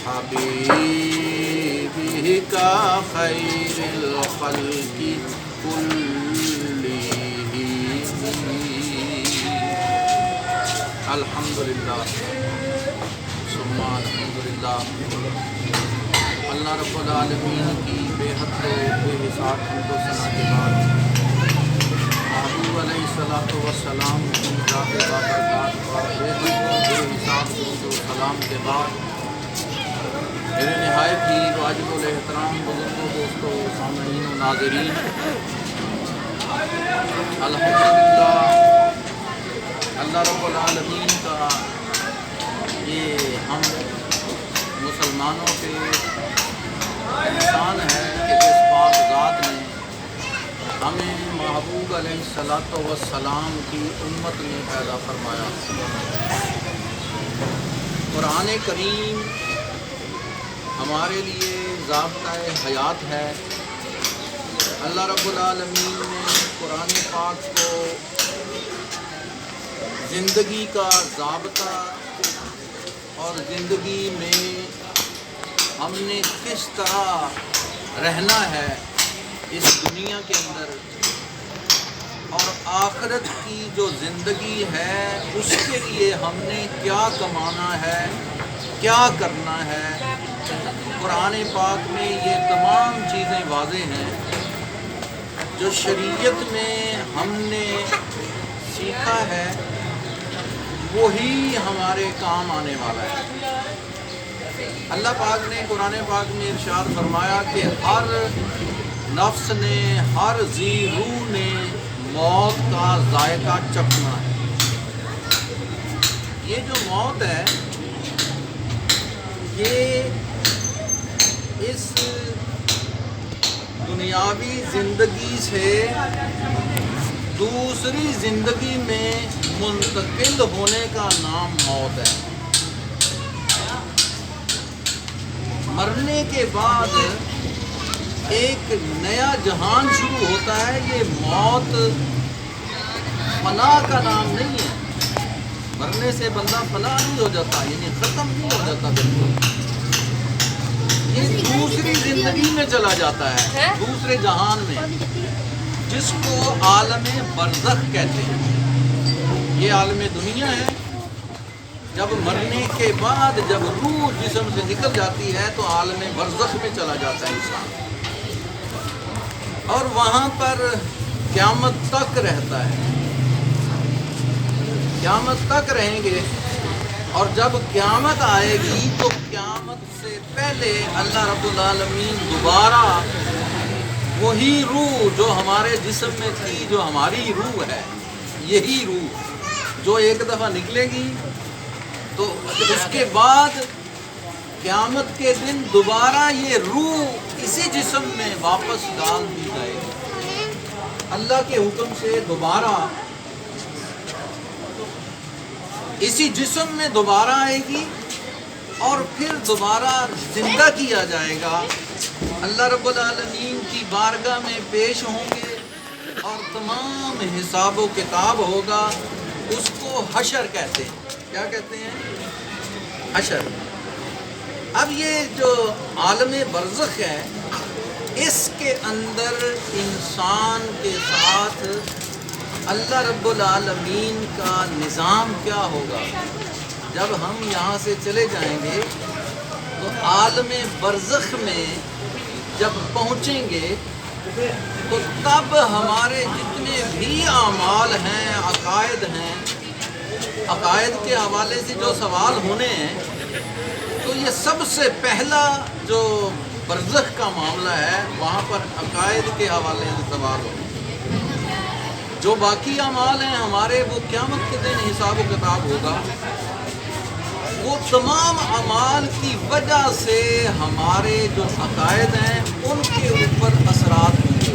حبیبک خیر الخلق کلہم۔ الحمدللہ ثم الحمدللہ۔ اللہ رب العالمین کی بے حد و بے حساب حمد و ثنا کے بعد محبوب علیہ الصلوۃ والسلام کی ذات بابرکات اور بے حد و بے حساب درود و سلام کے بعد میرے نہایت ہی واجب الاحترام بزرگوں، دوستوں، سامعین و ناظرین، الحمدللہ اللہ رب العالمین کا یہ ہم مسلمانوں کے احسان ہے کہ اس پاک ذات نے ہمیں محبوب علیہ الصلوۃ والسلام کی امت میں پیدا فرمایا۔ قرآن کریم ہمارے لیے ضابطۂ حیات ہے۔ اللہ رب العالمین نے قرآن پاک کو زندگی کا ضابطہ اور زندگی میں ہم نے کس طرح رہنا ہے اس دنیا کے اندر، اور آخرت کی جو زندگی ہے اس کے لیے ہم نے کیا کمانا ہے، کیا کرنا ہے، قرآن پاک میں یہ تمام چیزیں واضح ہیں۔ جو شریعت میں ہم نے سیکھا ہے وہی ہمارے کام آنے والا ہے۔ اللہ پاک نے قرآن پاک میں ارشاد فرمایا کہ ہر نفس نے، ہر ذی روح نے موت کا ذائقہ چکھنا ہے۔ یہ جو موت ہے یہ اس دنیاوی زندگی سے دوسری زندگی میں منتقل ہونے کا نام موت ہے۔ مرنے کے بعد ایک نیا جہان شروع ہوتا ہے۔ یہ موت فنا کا نام نہیں ہے۔ مرنے سے بندہ فنا نہیں ہو جاتا، یعنی ختم نہیں ہو جاتا بالکل۔ یہ دوسری زندگی میں چلا جاتا ہے، دوسرے جہان میں، جس کو عالم برزخ کہتے ہیں۔ یہ عالم دنیا ہے۔ جب مرنے کے بعد جب روح جسم سے نکل جاتی ہے تو عالم برزخ میں چلا جاتا ہے انسان، اور وہاں پر قیامت تک رہتا ہے۔ قیامت تک رہیں گے، اور جب قیامت آئے گی تو قیامت سے پہلے اللہ رب العالمین دوبارہ وہی روح جو ہمارے جسم میں تھی، جو ہماری روح ہے، یہی روح جو ایک دفعہ نکلے گی تو اس کے بعد قیامت کے دن دوبارہ یہ روح اسی جسم میں واپس ڈال دی جائے گی۔ اللہ کے حکم سے دوبارہ اسی جسم میں دوبارہ آئے گی، اور پھر دوبارہ زندہ کیا جائے گا۔ اللہ رب العالمین کی بارگاہ میں پیش ہوں گے اور تمام حساب و کتاب ہوگا۔ اس کو حشر کہتے ہیں۔ کیا کہتے ہیں؟ حشر۔ اب یہ جو عالم برزخ ہے، اس کے اندر انسان کے ساتھ اللہ رب العالمین کا نظام کیا ہوگا؟ جب ہم یہاں سے چلے جائیں گے تو عالم برزخ میں جب پہنچیں گے تو تب ہمارے جتنے بھی اعمال ہیں، عقائد ہیں، عقائد کے حوالے سے جو سوال ہونے ہیں، تو یہ سب سے پہلا جو برزخ کا معاملہ ہے وہاں پر عقائد کے حوالے سے سوال ہونے۔ جو باقی اعمال ہیں ہمارے، وہ قیامت کے دن حساب و کتاب ہوگا۔ وہ تمام اعمال کی وجہ سے ہمارے جو عقائد ہیں ان کے اوپر اثرات ہوں گے۔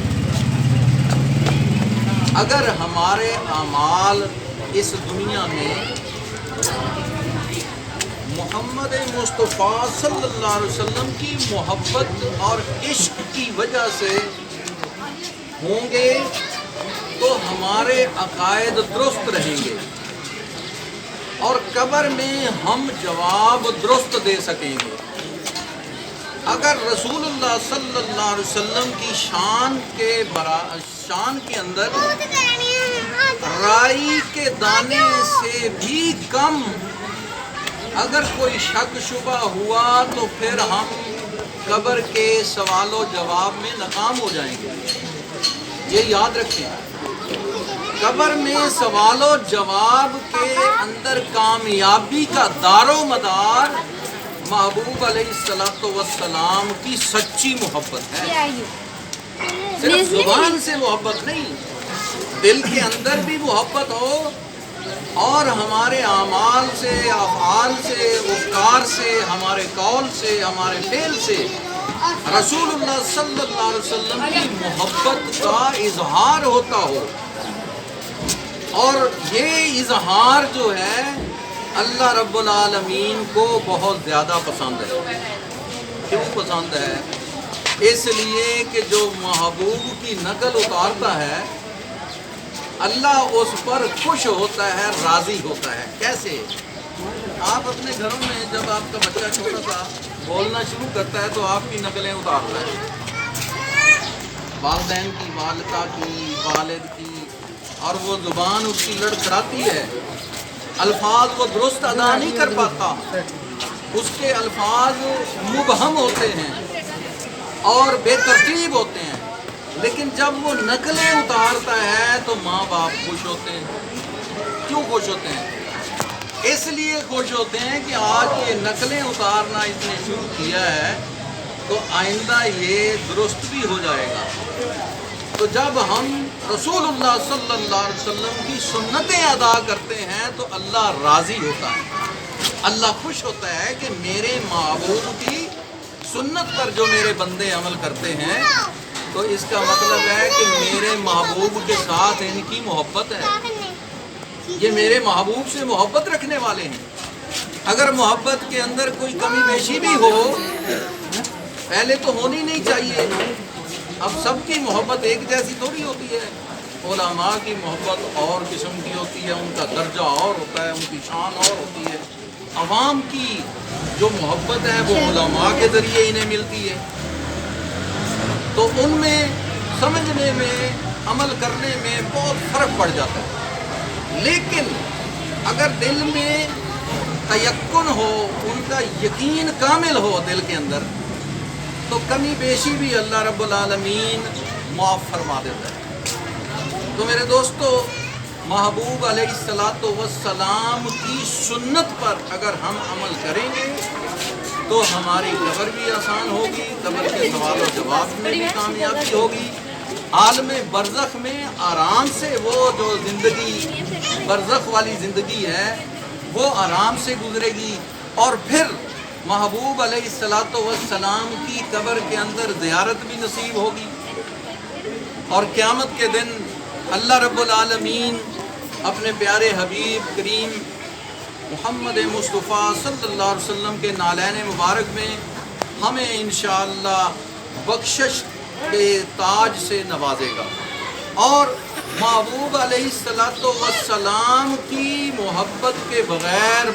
اگر ہمارے اعمال اس دنیا میں محمد مصطفیٰ صلی اللہ علیہ وسلم کی محبت اور عشق کی وجہ سے ہوں گے تو ہمارے عقائد درست رہیں گے، اور قبر میں ہم جواب درست دے سکیں گے۔ اگر رسول اللہ صلی اللہ علیہ وسلم کی شان کے اندر رائی کے دانے سے بھی کم اگر کوئی شک شبہ ہوا تو پھر ہم قبر کے سوال و جواب میں ناکام ہو جائیں گے. یہ یاد رکھیں، قبر میں سوال و جواب کے اندر کامیابی کا دار و مدار محبوب علیہ السلام کی سچی محبت ہے. صرف زبان سے محبت نہیں، دل کے اندر بھی محبت ہو اور ہمارے اعمال سے، افعال سے، افکار سے، ہمارے قول سے، ہمارے فعل سے رسول اللہ صلی اللہ علیہ وسلم کی محبت کا اظہار ہوتا ہو. اور یہ اظہار جو ہے اللہ رب العالمین کو بہت زیادہ پسند ہے. کیوں پسند ہے؟ اس لیے کہ جو محبوب کی نقل اتارتا ہے اللہ اس پر خوش ہوتا ہے، راضی ہوتا ہے. کیسے؟ آپ اپنے گھروں میں جب آپ کا بچہ چھوٹا سا بولنا شروع کرتا ہے تو آپ کی نقلیں اتارتا ہے، والدین کی، والدہ کی، والد کی، اور وہ زبان اس کی لڑکھڑاتی ہے، الفاظ کو درست ادا نہیں کر پاتا، اس کے الفاظ مبہم ہوتے ہیں اور بے ترتیب ہوتے ہیں. لیکن جب وہ نقلیں اتارتا ہے تو ماں باپ خوش ہوتے ہیں. کیوں خوش ہوتے ہیں؟ اس لیے خوش ہوتے ہیں کہ آج یہ نقلیں اتارنا اس نے شروع کیا ہے تو آئندہ یہ درست بھی ہو جائے گا. تو جب ہم رسول اللہ صلی اللہ علیہ وسلم کی سنتیں ادا کرتے ہیں تو اللہ راضی ہوتا ہے، اللہ خوش ہوتا ہے کہ میرے محبوب کی سنت پر جو میرے بندے عمل کرتے ہیں تو اس کا مطلب ہے کہ میرے محبوب کے ساتھ ان کی محبت ہے، یہ میرے محبوب سے محبت رکھنے والے ہیں. اگر محبت کے اندر کوئی کمی بیشی بھی ہو، پہلے تو ہونی نہیں چاہیے. اب سب کی محبت ایک جیسی تھوڑی ہوتی ہے. علماء کی محبت اور قسم کی ہوتی ہے، ان کا درجہ اور ہوتا ہے، ان کی شان اور ہوتی ہے. عوام کی جو محبت ہے وہ علماء کے ذریعے انہیں ملتی ہے، تو ان میں سمجھنے میں، عمل کرنے میں بہت فرق پڑ جاتا ہے. لیکن اگر دل میں تیقن ہو، ان کا یقین کامل ہو دل کے اندر، تو کمی بیشی بھی اللہ رب العالمین معاف فرما دیتا ہے. تو میرے دوستو، محبوب علیہ السلام کی سنت پر اگر ہم عمل کریں گے تو ہماری قبر بھی آسان ہوگی، قبر کے سوال و جواب میں بھی کامیابی ہوگی، عالم برزخ میں آرام سے وہ جو زندگی برزخ والی زندگی ہے وہ آرام سے گزرے گی. اور پھر محبوب علیہ السلام کی قبر کے اندر زیارت بھی نصیب ہوگی. اور قیامت کے دن اللہ رب العالمین اپنے پیارے حبیب کریم محمد مصطفیٰ صلی اللہ علیہ وسلم کے نالین مبارک میں ہمیں انشاءاللہ بخشش کے تاج سے نوازے گا. اور محبوب علیہ السلام کی محبت کے بغیر